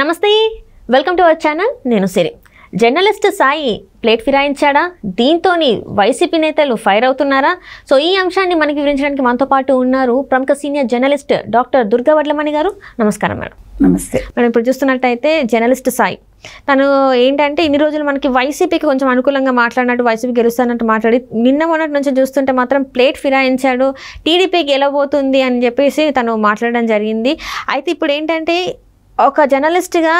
నమస్తే, welcome to our channel. నేను Siri. Journalist Sai plate ఫిరాయించాడా? దీంతోని వైసీపీ నేతలు ఫైర్ అవుతున్నారా? సో ఈ అంశాన్ని మనకి వివరించడానికి మనతో పాటు ఉన్నారు ప్రముఖ senior journalist doctor Durga Vadlamani గారు. నమస్కారం మేడం. నమస్తే మేడం. ఇప్పుడు చూస్తున్నట్టయితే జర్నలిస్ట్ సాయి తను ఏంటంటే ఇన్ని రోజులు మనకి వైసీపీకి కొంచెం అనుకూలంగా మాట్లాడినట్టు, వైసీపీ గెలుస్తానంటూ మాట్లాడి నిన్న మొన్నటి నుంచి చూస్తుంటే మాత్రం ప్లేట్ ఫిరాయించాడు, టీడీపీ గెలవబోతుంది అని చెప్పేసి తను మాట్లాడడం జరిగింది. అయితే ఇప్పుడు ఏంటంటే ఒక జర్నలిస్ట్గా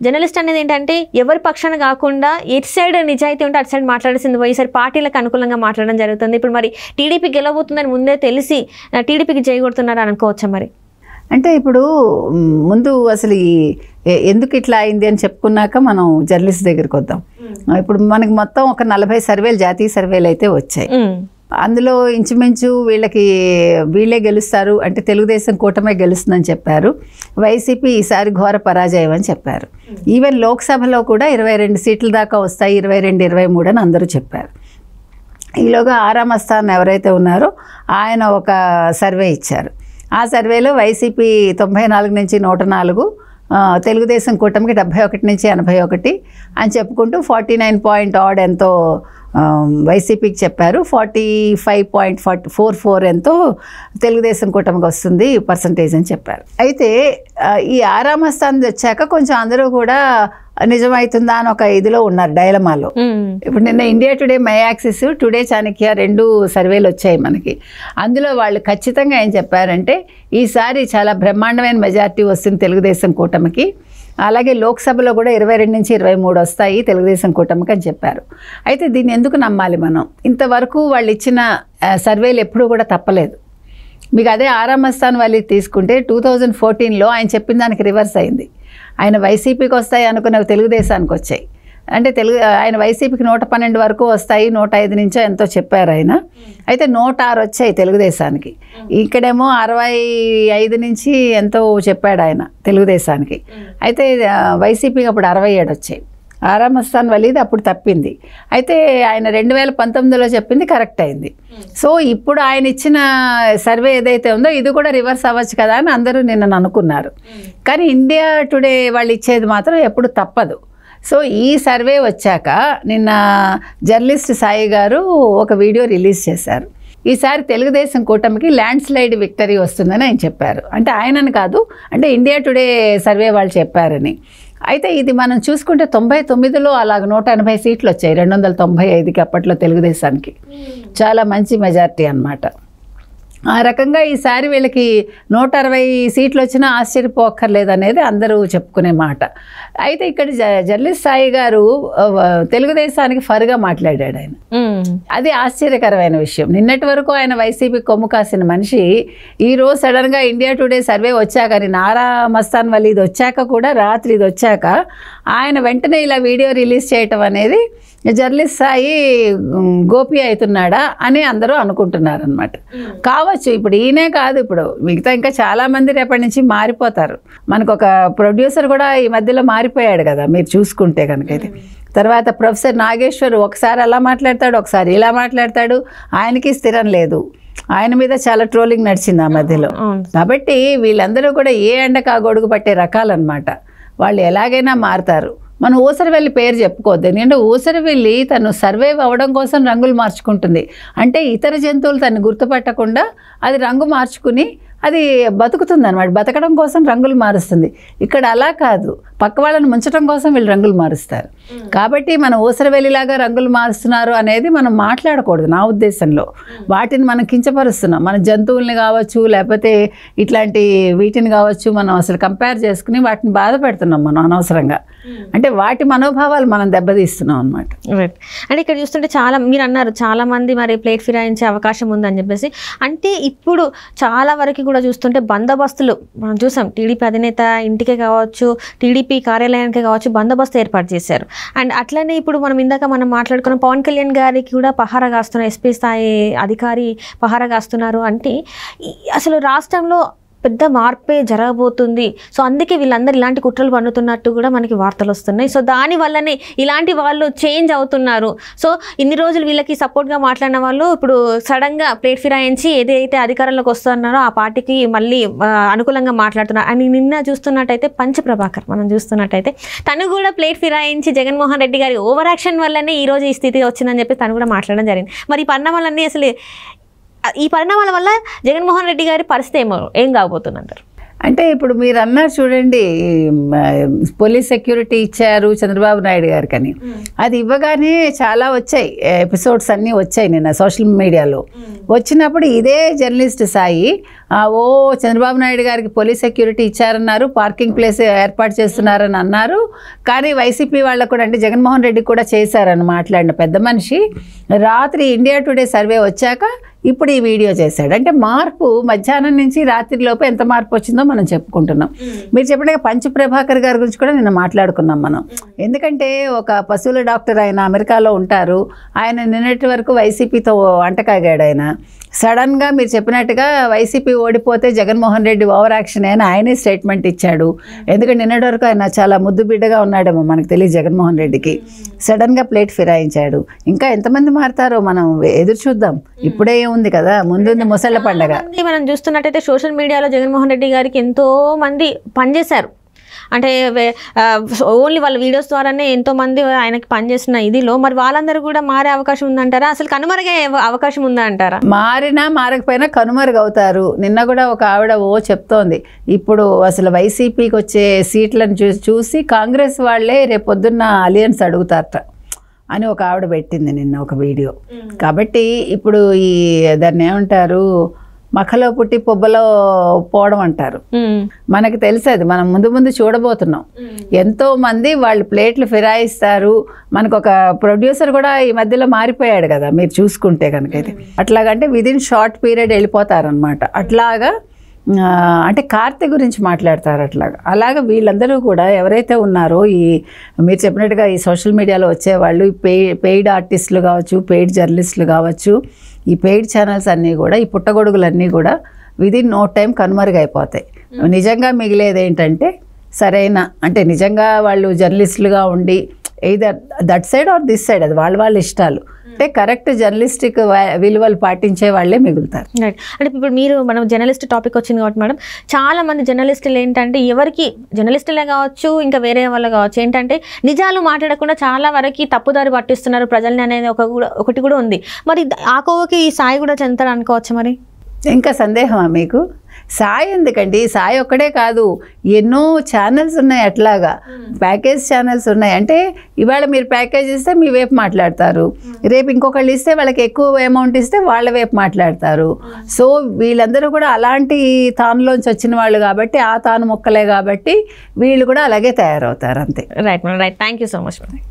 జర్నలిస్ట్ అనేది ఏంటంటే ఎవరి పక్షాన కాకుండా ఎటు సైడ్ నిజాయితీ ఉంటే అటు సైడ్ మాట్లాడాల్సింది పోయి పార్టీలకు అనుకూలంగా మాట్లాడడం జరుగుతుంది. ఇప్పుడు మరి టీడీపీ గెలవబోతుందని ముందే తెలిసి టీడీపీకి చేయగొడుతున్నారు అనుకోవచ్చా? మరి అంటే ఇప్పుడు ముందు అసలు ఎందుకు ఇట్లా అయింది అని చెప్పుకున్నాక మనం జర్నలిస్ట్ దగ్గరికి వద్దాం. ఇప్పుడు మనకి మొత్తం ఒక 40 సర్వేలు, జాతీయ సర్వేలు అయితే వచ్చాయి. అందులో ఇంచుమించు వీళ్ళే గెలుస్తారు అంటే తెలుగుదేశం కూటమే గెలుస్తుందని చెప్పారు. వైసీపీ ఈసారి ఘోర పరాజయం అని చెప్పారు. ఈవెన్ లోక్సభలో కూడా 22 సీట్ల దాకా వస్తాయి, 22, 23 అని అందరూ చెప్పారు. ఈలోగా ఆరామ స్థానం ఎవరైతే ఉన్నారో ఆయన ఒక సర్వే ఇచ్చారు. ఆ సర్వేలో వైసీపీ 94 నుంచి 104, తెలుగుదేశం కూటమికి 71 నుంచి 81 అని చెప్పుకుంటూ 49 ఎంతో వైసీపీకి చెప్పారు. 45.44 ఎంతో తెలుగుదేశం కూటమికి వస్తుంది పర్సంటేజ్ అని చెప్పారు. అయితే ఈ ఆరామ స్థానం వచ్చాక కొంచెం అందరూ కూడా నిజమవుతుందా అని ఒక ఇదిలో ఉన్నారు, డైలమాలో. ఇప్పుడు నిన్న India today, my axis, today Chanakya 2 సర్వేలు వచ్చాయి మనకి. అందులో వాళ్ళు ఖచ్చితంగా ఏం చెప్పారంటే ఈసారి చాలా బ్రహ్మాండమైన మెజారిటీ వస్తుంది తెలుగుదేశం కూటమికి. అలాగే లోక్సభలో కూడా 22 నుంచి 23 వస్తాయి తెలుగుదేశం కూటమికి అని చెప్పారు. అయితే దీన్ని ఎందుకు నమ్మాలి మనం? ఇంతవరకు వాళ్ళు ఇచ్చిన సర్వేలు ఎప్పుడూ కూడా తప్పలేదు. మీకు అదే ఆరామ స్థానం వాళ్ళు తీసుకుంటే 2014లో ఆయన చెప్పిన దానికి రివర్స్ అయింది. ఆయన వైసీపీకి వస్తాయి అనుకున్న తెలుగుదేశానికి వచ్చాయి. అంటే ఆయన వైసీపీకి 112 వరకు వస్తాయి, 105 నుంచో ఎంతో చెప్పారు ఆయన. అయితే 106 వచ్చాయి తెలుగుదేశానికి. ఇక్కడేమో 65 నుంచి ఎంతో చెప్పాడు ఆయన తెలుగుదేశానికి. అయితే వైసీపీకి అప్పుడు 67 వచ్చాయి. ఆరామస్థాన్ వలీది అప్పుడు తప్పింది. అయితే ఆయన 2019లో చెప్పింది కరెక్ట్ అయింది. సో ఇప్పుడు ఆయన ఇచ్చిన సర్వే ఏదైతే ఉందో ఇది కూడా రివర్స్ అవ్వచ్చు కదా అని అందరూ నిన్న అనుకున్నారు. కానీ ఇండియా టుడే వాళ్ళు ఇచ్చేది మాత్రం ఎప్పుడు తప్పదు. సో ఈ సర్వే వచ్చాక నిన్న జర్నలిస్ట్ సాయి గారు ఒక వీడియో రిలీజ్ చేశారు. ఈసారి తెలుగుదేశం కూటమికి ల్యాండ్ స్లైడ్ విక్టరీ వస్తుందని ఆయన చెప్పారు. అంటే ఆయనని కాదు, అంటే ఇండియా టుడే సర్వే వాళ్ళు చెప్పారని. అయితే ఇది మనం చూసుకుంటే 99లో అలాగ 180 సీట్లు వచ్చాయి 295కి అప్పట్లో తెలుగుదేశానికి. చాలా మంచి మెజారిటీ అన్నమాట. ఆ రకంగా ఈసారి వీళ్ళకి 160 సీట్లు వచ్చినా ఆశ్చర్యపోక్కర్లేదు అనేది అందరూ చెప్పుకునే మాట. అయితే ఇక్కడ జర్నలిస్ట్ సాయి గారు తెలుగుదేశానికి ఫరుగా మాట్లాడాడు ఆయన. అది ఆశ్చర్యకరమైన విషయం. నిన్నటి వరకు ఆయన వైసీపీ కొమ్ము కాసిన మనిషి ఈరోజు సడన్గా ఇండియా టుడే సర్వే వచ్చాక, నారా మస్తాన్ వల్ల ఇది వచ్చాక కూడా, రాత్రి ఇది వచ్చాక ఆయన వెంటనే ఇలా వీడియో రిలీజ్ చేయటం అనేది జర్నలిస్ట్ సాయి గోపి అవుతున్నాడా అని అందరూ అనుకుంటున్నారు అనమాట. కావచ్చు, ఇప్పుడు ఈయనే కాదు, ఇప్పుడు మిగతా ఇంకా చాలామంది రేపటి నుంచి మారిపోతారు. మనకు ఒక ప్రొడ్యూసర్ కూడా ఈ మధ్యలో మారిపోయాడు కదా మీరు చూసుకుంటే కనుకైతే. తర్వాత ప్రొఫెసర్ నాగేశ్వర్ ఒకసారి అలా మాట్లాడతాడు, ఒకసారి ఇలా మాట్లాడతాడు. ఆయనకి స్థిరం లేదు. ఆయన మీద చాలా ట్రోలింగ్ నడిచింది ఆ మధ్యలో. కాబట్టి వీళ్ళందరూ కూడా ఏ ఎండకా గొడుగు పట్టే రకాలన్నమాట. వాళ్ళు ఎలాగైనా మారుతారు. మనం ఊసరవెల్లి పేరు చెప్పుకోవద్దు. ఎందుకంటే ఊసరవెల్లి తను సర్వైవ్ అవ్వడం కోసం రంగులు మార్చుకుంటుంది. అంటే ఇతర జంతువులు తను గుర్తుపట్టకుండా అది రంగు మార్చుకుని అది బతుకుతుంది అనమాట. బతకడం కోసం రంగులు మారుస్తుంది. ఇక్కడ అలా కాదు, పక్క వాళ్ళని ముంచడం కోసం వీళ్ళు రంగులు మారుస్తారు. కాబట్టి మన ఊసరవెల్లిలాగా రంగులు మారుస్తున్నారు అనేది మనం మాట్లాడకూడదు నా ఉద్దేశంలో. వాటిని మనం కించపరుస్తున్నాం. మన జంతువుల్ని కావచ్చు, లేకపోతే ఇట్లాంటి వీటిని కావచ్చు, మనం అసలు కంపేర్ చేసుకుని వాటిని బాధ పెడుతున్నాం మనం అనవసరంగా. అంటే వాటి మనోభావాలు మనం దెబ్బతీస్తున్నాం అనమాట. రైట్. అంటే ఇక్కడ చూస్తుంటే మీరు అన్నారు చాలా మంది మరి ప్లేట్ ఫిరాయించే అవకాశం ఉందని చెప్పేసి. అంటే ఇప్పుడు చాలా వరకు కూడా చూస్తుంటే బందోబస్తులు మనం చూసాం. టీడీపీ అధినేత ఇంటికే కావచ్చు, టీడీపీ కార్యాలయానికి కావచ్చు బందోబస్తు ఏర్పాటు చేశారు. అండ్ అట్లనే ఇప్పుడు మనం మాట్లాడుకున్న పవన్ కళ్యాణ్ గారికి కూడా పహారా కాస్తున్నారు, ఎస్పీ స్థాయి అధికారి పహారా కాస్తున్నారు. అంటే అసలు రాష్ట్రంలో పెద్ద మార్పే జరగబోతుంది. సో అందుకే వీళ్ళందరూ ఇలాంటి కుట్రలు పన్నుతున్నట్టు కూడా మనకి వార్తలు వస్తున్నాయి. సో దానివల్లనే ఇలాంటి వాళ్ళు చేంజ్ అవుతున్నారు. సో ఇన్ని రోజులు వీళ్ళకి సపోర్ట్గా మాట్లాడిన వాళ్ళు ఇప్పుడు సడన్గా ప్లేట్ ఫిరాయించి ఏదైతే అధికారంలోకి వస్తున్నారో ఆ పార్టీకి మళ్ళీ అనుకూలంగా మాట్లాడుతున్నారు. అని నిన్న చూస్తున్నట్టయితే పంచప్రభాకర్ మనం చూస్తున్నట్టయితే తను కూడా ప్లేట్ ఫిరాయించి జగన్మోహన్ రెడ్డి గారి ఓవర్ యాక్షన్ వల్లనే ఈరోజు ఈ స్థితి వచ్చిందని చెప్పి తను కూడా మాట్లాడడం జరిగింది. మరి ఈ పరిణామాలన్నీ అసలు ఈ పరిణామాల వల్ల జగన్మోహన్ రెడ్డి గారి పరిస్థితి ఏం కాబోతుందంటారు? అంటే ఇప్పుడు మీరు అన్నారు చూడండి, పోలీస్ సెక్యూరిటీ ఇచ్చారు చంద్రబాబు నాయుడు గారికి అని. అది ఇవ్వగానే చాలా వచ్చాయి, ఎపిసోడ్స్ అన్నీ వచ్చాయి నిన్న సోషల్ మీడియాలో. వచ్చినప్పుడు ఇదే జర్నలిస్ట్ సాయి చంద్రబాబు నాయుడు గారికి పోలీస్ సెక్యూరిటీ ఇచ్చారన్నారు, పార్కింగ్ ప్లేస్ ఏర్పాటు చేస్తున్నారని అన్నారు. కానీ వైసీపీ వాళ్ళకు కూడా, అంటే జగన్మోహన్ రెడ్డి కూడా చేశారని మాట్లాడిన పెద్ద మనిషి రాత్రి ఇండియా టుడే సర్వే వచ్చాక ఇప్పుడు ఈ వీడియో చేశాడు. అంటే మార్పు మధ్యాహ్నం నుంచి రాత్రి లోపు ఎంత మార్పు వచ్చిందో మనం చెప్పుకుంటున్నాం. మీరు చెప్పినట్టుగా పంచప్రభాకర్ గారి గురించి కూడా నిన్న మాట్లాడుకున్నాం మనం. ఎందుకంటే ఒక పశువుల డాక్టర్ ఆయన అమెరికాలో ఉంటారు. ఆయన నిన్నటి వరకు వైసీపీతో అంటకాగాడు. ఆయన సడన్గా మీరు చెప్పినట్టుగా వైసీపీ ఓడిపోతే జగన్మోహన్ రెడ్డి ఓవర్ యాక్షన్ అని ఆయనే స్టేట్మెంట్ ఇచ్చాడు. ఎందుకంటే నిన్నటి వరకు ఆయన చాలా ముద్దు బిడ్డగా ఉన్నాడేమో మనకు తెలియదు జగన్మోహన్ రెడ్డికి. సడన్గా ప్లేట్ ఫిరాయించాడు. ఇంకా ఎంతమంది మారుతారో మనం ఎదురు చూద్దాం. ఇప్పుడే ఉంది కదా, ముందుంది ముసళ్ళ పండగ. మనం చూస్తున్నట్టయితే సోషల్ మీడియాలో జగన్మోహన్ రెడ్డి గారికి ఎంతో మంది పనిచేశారు. అంటే ఓన్లీ వాళ్ళ వీడియోస్ ద్వారానే ఎంతోమంది ఆయనకి పనిచేస్తున్న ఇదిలో మరి వాళ్ళందరూ కూడా మారే అవకాశం ఉందంటారా? అసలు కనుమరుగే అవకాశం ఉందా అంటారా? మారినా మారకపోయినా కనుమరుగు అవుతారు. నిన్న కూడా ఒక ఆవిడ చెప్తోంది, ఇప్పుడు అసలు వైసీపీకి వచ్చే సీట్లను చూసి కాంగ్రెస్ వాళ్ళే రేపొద్దున్న అలియన్స్ అడుగుతారట అని ఒక ఆవిడ పెట్టింది నిన్న ఒక వీడియో. కాబట్టి ఇప్పుడు ఈ దాన్ని ఏమంటారు, మఖలో పుట్టి పొబ్బలో పోవడం అంటారు. మనకు తెలుసు, అది మనం ముందు ముందు చూడబోతున్నాం. ఎంతో మంది వాళ్ళు ప్లేట్లు ఫిరాయిస్తారు. మనకు ఒక ప్రొడ్యూసర్ కూడా ఈ మధ్యలో మారిపోయాడు కదా మీరు చూసుకుంటే కనుక. అయితే అట్లాగంటే విదిన్ షార్ట్ పీరియడ్ వెళ్ళిపోతారనమాట. అట్లాగా అంటే కార్తీ గురించి మాట్లాడతారు అట్లాగా. అలాగా వీళ్ళందరూ కూడా ఎవరైతే ఉన్నారో ఈ మీరు చెప్పినట్టుగా ఈ సోషల్ మీడియాలో వచ్చేవాళ్ళు, పెయిడ్ ఆర్టిస్టులు కావచ్చు, పెయిడ్ జర్నలిస్టులు కావచ్చు, ఈ పెయిడ్ ఛానల్స్ అన్నీ కూడా, ఈ పుట్టగొడుగులన్నీ కూడా విదిన్ నో టైం కనుమరుగైపోతాయి. నిజంగా మిగిలేది ఏంటంటే సరైన, అంటే నిజంగా వాళ్ళు జర్నలిస్టులుగా ఉండి either that side or this side, అది వాళ్ళ ఇష్టాలు. అంటే కరెక్ట్ జర్నలిస్టిక్ విలువలు పాటించే వాళ్ళే మిగులుతారు. అంటే ఇప్పుడు మనం జర్నలిస్ట్ టాపిక్ వచ్చింది కాబట్టి మేడం, చాలా మంది జర్నలిస్టులు ఏంటంటే ఎవరికి జర్నలిస్టులే కావచ్చు ఇంకా వేరే వాళ్ళు కావచ్చు ఏంటంటే నిజాలు మాట్లాడకుండా చాలా వరకు తప్పుదారి పట్టిస్తున్నారు ప్రజల్ని అనేది ఒకటి కూడా ఉంది. మరి ఆ కోవకి ఈ సాయి కూడా చెందుతారు అనుకోవచ్చు. మరి ఇంకా సందేహమా మీకు? సాయి ఎందుకండి, సాయి ఒక్కడే కాదు, ఎన్నో ఛానల్స్ ఉన్నాయి. అట్లాగా ప్యాకేజ్ ఛానల్స్ ఉన్నాయి. అంటే ఇవాళ మీరు ప్యాకేజ్ ఇస్తే మీ వైపు మాట్లాడతారు, రేపు ఇంకొకళ్ళు ఇస్తే వాళ్ళకి ఎక్కువ అమౌంట్ ఇస్తే వాళ్ళ వైపు మాట్లాడతారు. సో వీళ్ళందరూ కూడా అలాంటి తానులోంచి వచ్చిన వాళ్ళు కాబట్టి, ఆ తాను మొక్కలే కాబట్టి వీళ్ళు కూడా అలాగే తయారవుతారు. అంతే. Right madam, right. Thank you so much madam.